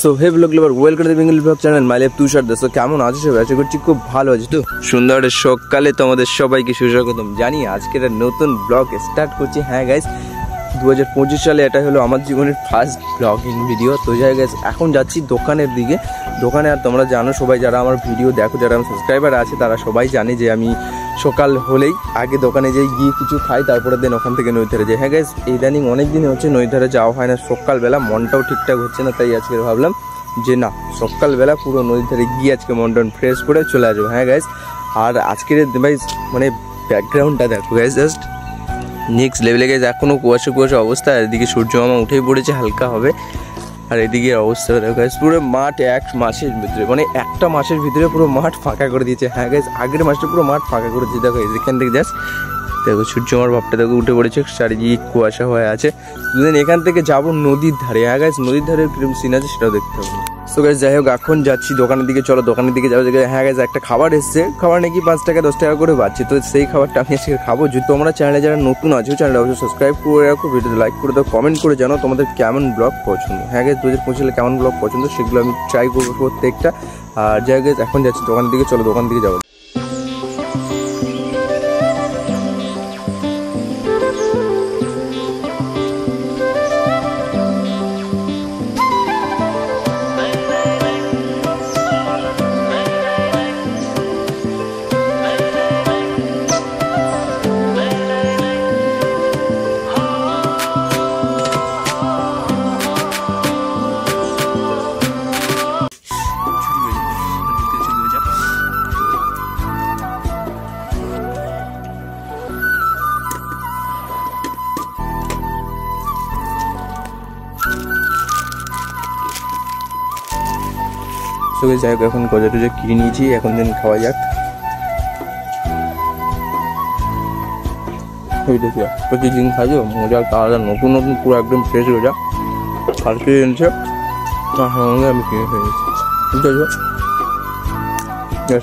So hey blog lover welcome to the Bengali blog channel my life Tushar Das. কেমন আছো সবাই? আশা করছি খুব ভালো আছি। তো সুন্দর সকালে তোমাদের সবাইকে সুস্বাগতম জানি। আজকের নতুন ব্লগ স্টার্ট করছি। হ্যাঁ গাইস, 2025 সালে এটা হলো আমার জীবনের ফার্স্ট ব্লগিং ভিডিও। তো যাই গাইস, এখন যাচ্ছি দোকানের দিকে। দোকানে আর তোমরা জানো সবাই, যারা আমার ভিডিও দেখো, যারা আমার সাবস্ক্রাইবার আছে, তারা সবাই জানে যে আমি সকাল হলেই আগে দোকানে যাই, গিয়ে কিছু খাই, তারপরে দেন ওখান থেকে নদীধারে যাই। হ্যাঁ গাইস, ইদানিং অনেক দিন হচ্ছে নদীধারে যাওয়া হয় না সকালবেলা, মনটাও ঠিকঠাক হচ্ছে না, তাই আজকে ভাবলাম যে না, সকালবেলা পুরো নদীর ধারে গিয়ে আজকে মন টন ফ্রেশ করে চলে আসবো। হ্যাঁ গাইস, আর আজকের ভাই মানে ব্যাকগ্রাউন্ডটা দেখো গাইস, জাস্ট নেক্সট লেভেলে গেছে। এখনও কুয়াশা কুয়াশা অবস্থা, আর এদিকে সূর্য মামা উঠেই পড়েছে, হালকা হবে। আর এদিকে অবস্থা দেখো গাইস, পুরো মাঠ এক মাসের ভিতরে, মানে একটা মাসের ভিতরে পুরো মাঠ ফাঁকা করে দিয়েছে। হ্যাঁ গাইস, আগের মাসটা পুরো মাঠ ফাঁকা করে দিয়েছে। দেখো এখান থেকে জাস্ট দেখো সূর্য মামার ভাবটা দেখো উঠে পড়েছে, চারিদিকে কুয়াশা হয়ে আছে। দুদিন এখান থেকে যাবো নদীর ধারে। হ্যাঁ গাইস, নদীর ধারে কিরকম সিন আছে সেটাও দেখতে হবে। সো গাইস, যাই হোক, এখন যাচ্ছি দোকানের দিকে। চলো দোকানের দিকে যাবো। হ্যাঁ গাইস, একটা খাবার এসছে, খাবার নাকি 5 টাকা 10 টাকা করে পাচ্ছি। তো সেই খাবারটা আমি আজকে খাবো। যদি তোমরা চ্যানেলে যারা নতুন আছো, চ্যানেলটা অবশ্যই সাবস্ক্রাইব করে রাখো, ভিডিওতে লাইক করে দাও, কমেন্ট করে জানাও তোমাদের কেমন ব্লগ পছন্দ। হ্যাঁ গাইস, 2025 সালে কেমন ব্লগ পছন্দ সেগুলো আমি ট্রাই করবো প্রত্যেকটা। আর যাই গাইস, এখন যাচ্ছি দোকানের দিকে। চলো দোকান দিকে যাবো। যাই হোক, এখন গজা টজা কিনে নিয়েছি, এখন দিন খাওয়া যাক। প্রতিদিন খাইছো মজা আলাদা, নতুন নতুন পুরো একদম ফ্রেশ গজা কালকে এনেছে, সঙ্গে আমি কিনে ফেলেছি।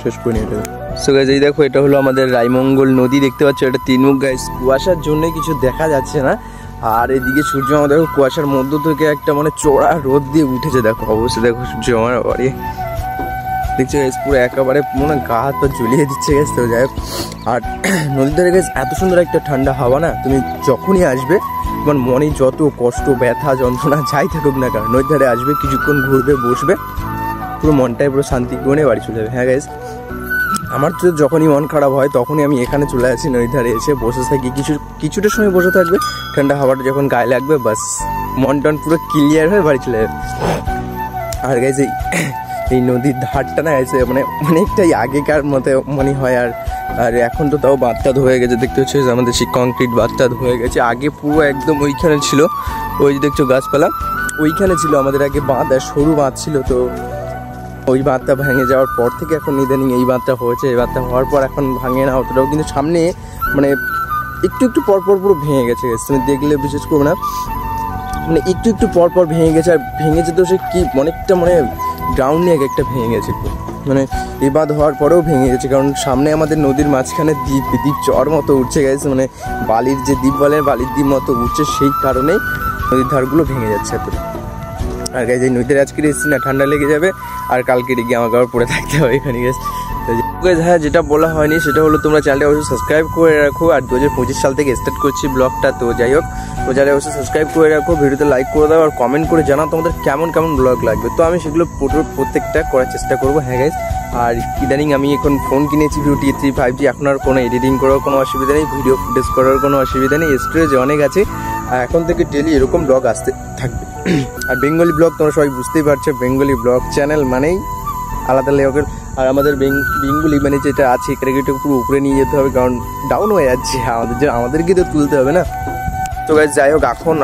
শেষ করে নিয়ে যাবে। সো গাইস, এই দেখো, এটা হলো আমাদের রায়মঙ্গল নদী, দেখতে পাচ্ছ, এটা তিনমুখ। গাইস, কুয়াশার জন্য কিছু দেখা যাচ্ছে না। আর এদিকে সূর্য মামা দেখো কুয়াশার মধ্য থেকে একটা মানে চড়া রোদ দিয়ে উঠেছে। দেখো অবশ্যই, দেখো সূর্য মামার বাড়ি দেখছো গাইস, পুরো একেবারে মনে গা হাত পা জ্বলিয়ে দিচ্ছে গাইস। তো যাই হোক, আর নদীর ধারে গাইস এত সুন্দর একটা ঠান্ডা হাওয়া না, তুমি যখনই আসবে তোমার মনে যত কষ্ট, ব্যথা, যন্ত্রণা যাই থাকুক না কারণ, নদীর ধারে আসবে, কিছুক্ষণ ঘুরবে, বসবে, পুরো মনটাই পুরো শান্তি করে বাড়ি চলে যাবে। হ্যাঁ গাইস, আমার তো যখনই মন খারাপ হয় তখনই আমি এখানে চলে আসি, নদীর ধারে এসে বসে থাকি, কিছুটা সময় বসে থাকবে, ঠান্ডা হাওয়াটা যখন গায়ে লাগবে বাস মন টন পুরো ক্লিয়ার হয়ে বাড়ি চলে যাবে। আর গাইস, এই নদীর ধারটা না এসে মানে অনেকটাই আগেকার মতো মনে হয়। আর এখন তো তাও বাঁধটাদ হয়ে গেছে, দেখতে হচ্ছে আমাদের সেই কংক্রিট বাঁধটাদ হয়ে গেছে। আগে পুরো একদম ওইখানে ছিল, ওই যে দেখছো গাছপালা, ওইখানে ছিল আমাদের আগে বাঁধ, আর সরু বাঁধ ছিল। তো ওই বাঁধটা ভেঙে যাওয়ার পর থেকে এখন ইদানিং এই বাঁধটা হয়েছে। এই বাঁধটা হওয়ার পর এখন ভাঙে না অতটাও, কিন্তু সামনে মানে একটু একটু পরপর পুরো ভেঙে গেছে। তুমি দেখলে বিশেষ করবে না, মানে একটু একটু পরপর ভেঙে গেছে। আর ভেঙেছে তো সে কি অনেকটা মানে গ্রাউন্ড নিয়ে একটা ভেঙে গেছে, মানে এই বাঁধ হওয়ার পরেও ভেঙে গেছে। কারণ সামনে আমাদের নদীর মাঝখানে দ্বীপ চর মতো উঠছে গেছে, মানে বালির যে দ্বীপ বলে, বালির দ্বীপ মতো উঠছে, সেই কারণেই নদীর ধারগুলো ভেঙে যাচ্ছে এত। আর গাইজ, এই নদীর আজকে এসেছি না, ঠান্ডা লেগে যাবে, আর কালকে গিয়ে আমাকে আবার পড়ে থাকতে হবে এখানে গেছে। হ্যাঁ, যেটা বলা হয়নি সেটা হলো তোমরা চ্যানেলটা অবশ্যই সাবস্ক্রাইব করে রাখো। আর 2025 সাল থেকে স্টার্ট করছি ব্লগটা। তো যাই হোক, তো চ্যানেলে অবশ্যই সাবস্ক্রাইব করে রাখো, ভিডিওতে লাইক করে দাও, আর কমেন্ট করে জানাও তোমাদের কেমন কেমন ব্লগ লাগবে। তো আমি সেগুলো প্রত্যেকটা করার চেষ্টা করবো। হ্যাঁ গাইজ, আর ইদানিং আমি এখন ফোন কিনেছি Vivo T3 5G, এখন আর কোনো এডিটিং করার কোনো অসুবিধা নেই, ভিডিও ফুটেজ করার কোনো অসুবিধা নেই, স্টোরেজ অনেক আছে। আর এখন থেকে ডেলি এরকম ব্লগ আসতে থাকবে। আর বেঙ্গলি ব্লগ তোমরা সবাই বুঝতেই পারছো, বেঙ্গলি ব্লগ চ্যানেল মানেই আলাদা লেভেল। আর আমাদের বেঙ্গলি মানে যেটা আছে ক্যাটাগরিটা পুরো উপরে নিয়ে যেতে হবে, কারণ ডাউন হয়ে যাচ্ছে, আমাদেরকে তো তুলতে হবে না। তো গাইস, যাই হোক, এখন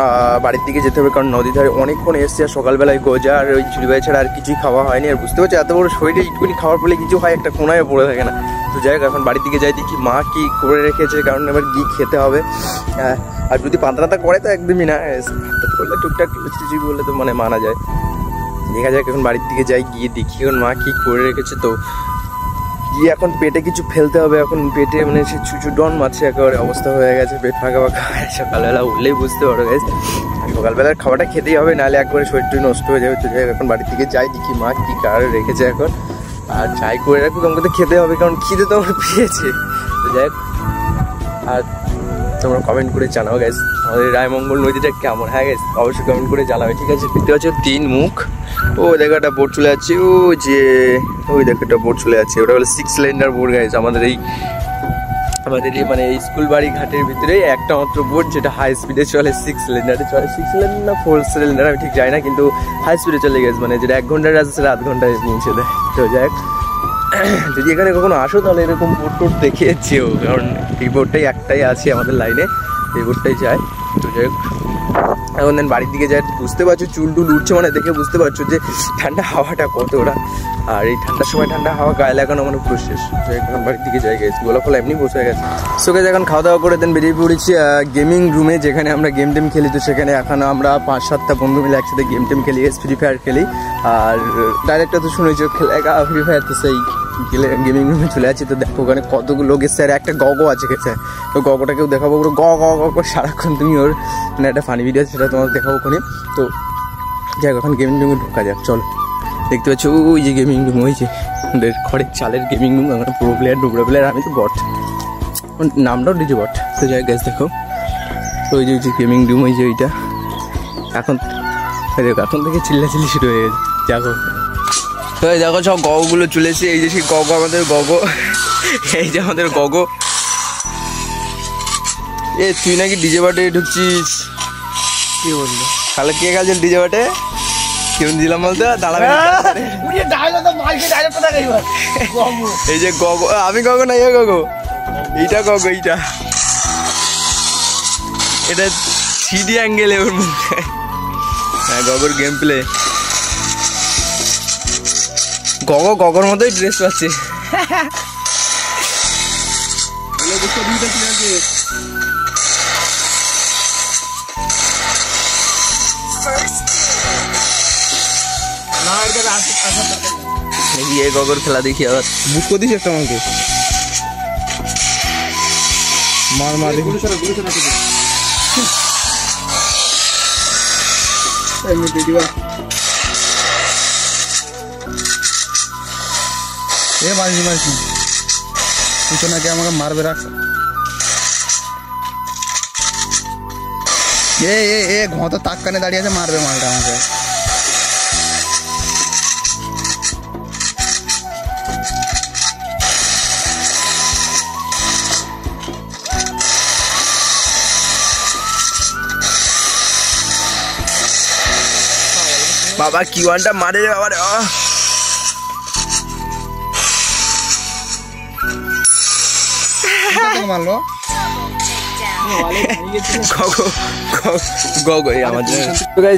বাড়ির দিকে যেতে হবে, কারণ নদীর ধারে অনেকক্ষণ এসছে, আর সকালবেলায় গজা আর ওই ঝুড়িবাই ছাড়া আর কিছুই খাওয়া হয়নি। আর বুঝতে পারছি এত বড় শরীরে একটুখানি খাওয়ার ফলে কিছু হয়, একটা কোনায় পড়ে থাকে না। তো যাই হোক, এখন বাড়ির দিকে যাই, দেখি মা কি করে রেখেছে, কারণ এবার গিয়ে খেতে হবে। আর যদি পাতলাতা করে তো একদমই না, করলে টুকটাক লুচি বললে তো মানে মানা যায়। দেখা যাক, এখন বাড়ির দিকে যাই, গিয়ে দেখি এখন মা কি করে রেখেছে। তো গিয়ে এখন পেটে কিছু ফেলতে হবে। এখন পেটে মানে সে ছুচু ডন মাছে একেবারে অবস্থা হয়ে গেছে, পেট ফাঁকা ফাঁকা। সকালবেলা উঠলেই বুঝতে পারো গাইস। সকালবেলার খাবারটা খেতেই হবে, নাহলে একবারে শরীরটা নষ্ট হয়ে যাবে। তো যাই এখন বাড়ির থেকে যাই, দেখি মা কী কার রেখেছে এখন, আর যাই করে রাখুক আমাকে তো খেতে হবে, কারণ খিদে তো আমার পেয়েছে। তো যাই হোক, আর তোমরা কমেন্ট করে জানাও গাইস আমাদের রায়মঙ্গল নদীটা কেমন। হ্যাঁ গাইস অবশ্যই কমেন্ট করে জানাবে, ঠিক আছে। দেখতে পাচ্ছ 3 মুখ, ও দেখো একটা বোট চলে যাচ্ছে, ও যে ওই দেখো একটা বোট চলে যাচ্ছে, ওটা হলো 6 সিলিন্ডার বোট গাইস। আমাদের এই মানে এই স্কুল বাড়ি ঘাটের ভিতরে একটা মাত্র বোট যেটা হাই স্পিডে চলে, 6 সিলিন্ডারে চলে। 6 সিলিন্ডার না 4 সিলিন্ডার আমি ঠিক জানি না, কিন্তু হাই স্পিডে চলে গেছে, মানে যেটা 1 ঘন্টার রাস্তা সেটা 8 ঘন্টায় নিয়ে চলে। তো যাই হোক, যদি এখানে কখনো আসো তাহলে এরকম বোট টোট দেখে যেও, কারণ এই বোটটাই একটাই আছে আমাদের লাইনে, এই বোটটাই যায়। তো যাই হোক, এখন দেন বাড়ির দিকে যাই, বুঝতে পারছো চুল টুল উঠছে, মানে দেখে বুঝতে পারছো যে ঠান্ডা হাওয়াটা কত ওরা, আর এই ঠান্ডার সময় ঠান্ডা হাওয়া গায়ে লাগানো মানে পুরো শেষ। তো এখন বাড়ির দিকে যাই গেছি, গোলা ফোলা এমনি বসে গেছে। সো গাইস এখন খাওয়া দাওয়া করে দেন বেরিয়ে পড়েছি গেমিং রুমে, যেখানে আমরা গেম টেম খেলি। তো সেখানে এখন আমরা 5-7টা বন্ধু মিলে একসাথে গেম টেম খেলি, ফ্রি ফায়ার খেলি। আর ডাইরেক্টর তো শুনেছি খেলে ফ্রি ফায়ার, তো সেই গেমিং রুমে চলে আছি। তো দেখো ওখানে কতগুলো লোক এসছে, আর একটা গগো আছে গেছে, তো গগোটাকেও দেখাবো, পুরো গ গ গ করে সারাক্ষণ। তুমি ওর মানে একটা ফানি ভিডিও আছে সেটা তোমাকে দেখাবো ওখানে। তো যাই এখন গেমিং রুমে ঢোকা যাক, চলো। দেখতে পাচ্ছ ওই যে গেমিং রুম, ওই যে খড়ের চালের গেমিং রুম, আমরা প্রো প্লেয়ার ডুবরা প্লেয়ার, আমি তো বট, নামটাও ডিজে বট। তো যাই গ্যাস দেখো ওই যে গেমিং রুম, ওই যে ওইটা। এখন দেখো এখন থেকে চিল্লাচিল্লি শুরু হয়ে গেছে, দেখো। তো এই দেখো সব গগোগুলো চলে এসে, এই যে সেই গগো আমাদের গগো, এই যে আমাদের গগো। এ তুই নাকি ডিজে বাটে ঢুকছিস, কি বললো তাহলে কে গেছে ডিজে বাটে, কেমন দিলাম বলতে দাঁড়াবে। এই যে গগো, আমি গগো না, ইয়ে গগো, এইটা গগো, এইটা এটা 3D অ্যাঙ্গেলে ওর মুখে। হ্যাঁ গগোর গেম প্লে, গগো গগোর মতোই ড্রেস পাচ্ছে। গগর খেলা দেখি আবার বুক করে দিস একটা আমাকে, মার মার দেখি। এ মারছি মারছি পিছনাকে আমাকে মারবে, রাখ। এ ঘত তাক কানে দাঁড়িয়ে আছে, মারবে মালটা আমাকে। বাবা কিওয়ানটা মারে রে বাবা রে, মারলো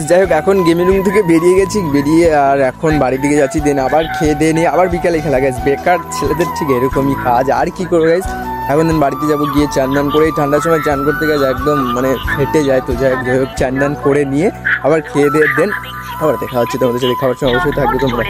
যাই হোক এখন গেমিং রুম থেকে বেরিয়ে গেছি, বেরিয়ে আর এখন বাড়ির দিকে যাচ্ছি। দেন আবার খেয়ে দিয়ে নিয়ে আবার বিকালে খেলা গেছে, বেকার ছেলেদের ঠিক এরকমই কাজ, আর কি করবো গাইস। এখন দেন বাড়িতে যাবো, গিয়ে চান টান করে, ঠান্ডার সময় চান করতে গেছে একদম মানে ফেটে যায়। তো যাই হোক চান টান করে নিয়ে আবার খেয়ে দিয়ে দেন আবার দেখা হচ্ছে তোমাদের সাথে, খাবার সময় অবশ্যই থাকবে তোমরা।